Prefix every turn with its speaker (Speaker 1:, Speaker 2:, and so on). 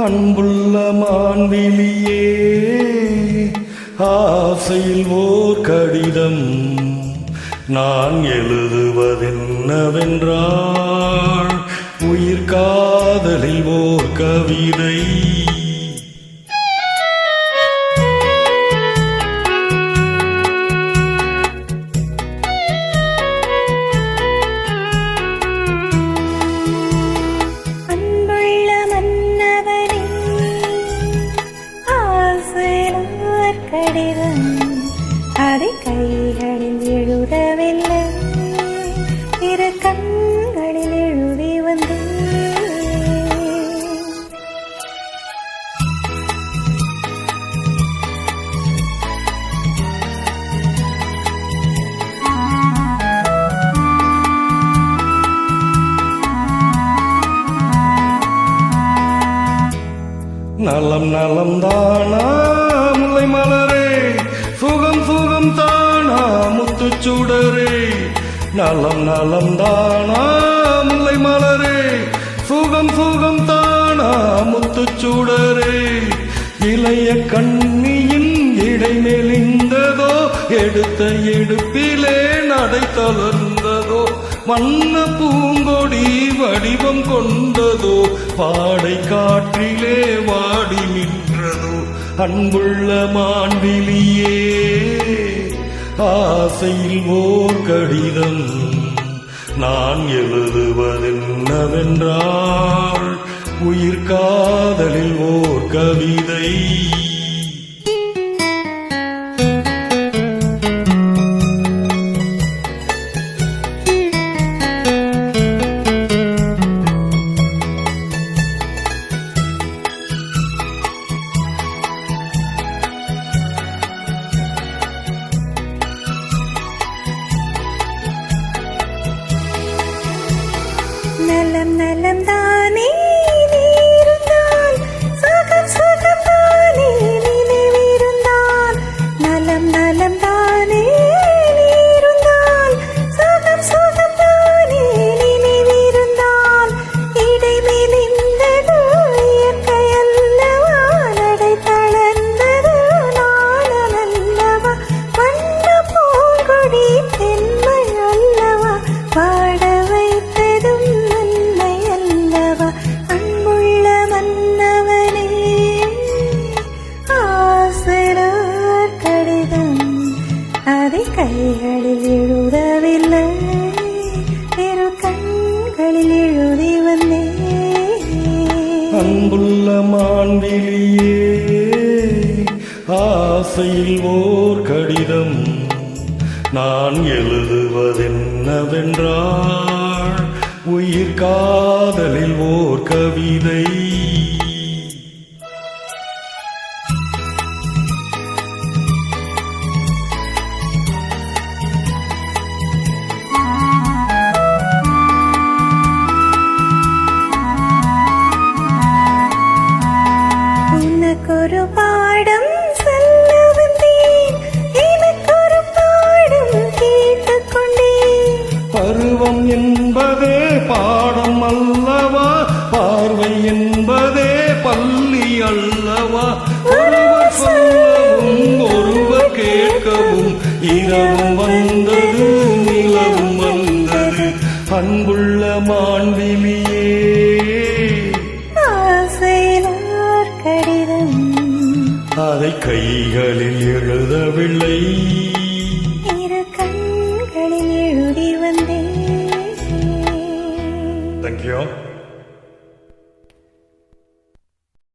Speaker 1: அன்புள்ள மான்விழியே, ஆசையில் ஓர் கடிதம் நான் எழுதுவதென்னவென்றால், உயிர் காதலில் ஓர் கவிதை.
Speaker 2: அதை கைகளில் எழுதவில்லை, இரு கண்களில் எழுதி வந்தேன்.
Speaker 1: நலம் நலம் தானா முல்லை மலரே, சுகம் சுகம் தானா முத்துச்சுடரே. நலம் நலம் தானா முல்லை மலரே, சுகம் சுகம் தானா முத்துச்சுடரே. இளைய கண்ணியின் இடை மெலிந்ததோ, எடுத்த எடுப்பிலே நடை தளர்ந்ததோ. வண்ண பூங்கொடி வடிவம் கொண்டதோ, பாடை காற்றிலே வாடி நின்றதோ. அன்புள்ள மான்விழியே, ஆசையில் ஓர் கடிதம் நான் எழுதுவதென்னவென்றால், உயிர் காதலில் ஓர் கவிதை.
Speaker 2: நலம் நலம் தானே நீ இருந்தால், சுகம் சுகம் தானே நினைவிருந்தால். நலம் நலம் தானே நீ இருந்தால், சுகம் சுகம் தானே நினைவிருந்தால். இடை மெலிந்தது இயற்கை அல்லவா, நடை தளர்ந்தது நாணமல்லவா. வண்ண பூங்கொடி பெண்மை அல்லவா, பாட வைத்ததும் நன்மை அல்லவா. அன்புள்ள மன்னவனே, ஆசிரியர் கடிதம் அதை கைகளில் எழுதவில்லை, இரு கண்களில் எழுதி வந்தேன்.
Speaker 1: அன்புள்ள மான்விழியே, ஆசையில் ஓர் கடிதம் நான் எழுதுவதென்னவென்றால், உயிர் காதலில் ஓர் கவிதை.
Speaker 2: உனக்கொரு பாடம் சொல்ல வந்தேன், எனக்கொரு பாடம் கேட்டுக்கொண்டேன்.
Speaker 1: பருவம் என்பதே பாடம் அல்லவா, பார்வை என்பதே பள்ளி அல்லவா. ஒருவர் சொல்லவும் ஒருவர் கேட்கவும், இரவும் வந்தது நிலவும் வந்தது. அன்புள்ள மான்விழியே,
Speaker 2: ஆசையில் ஓர் கடிதம்
Speaker 1: அதை கைகளில் எழுதவில்லை,
Speaker 2: இரு கண்களில் எழுதி வந்தேன்.
Speaker 1: Thank you.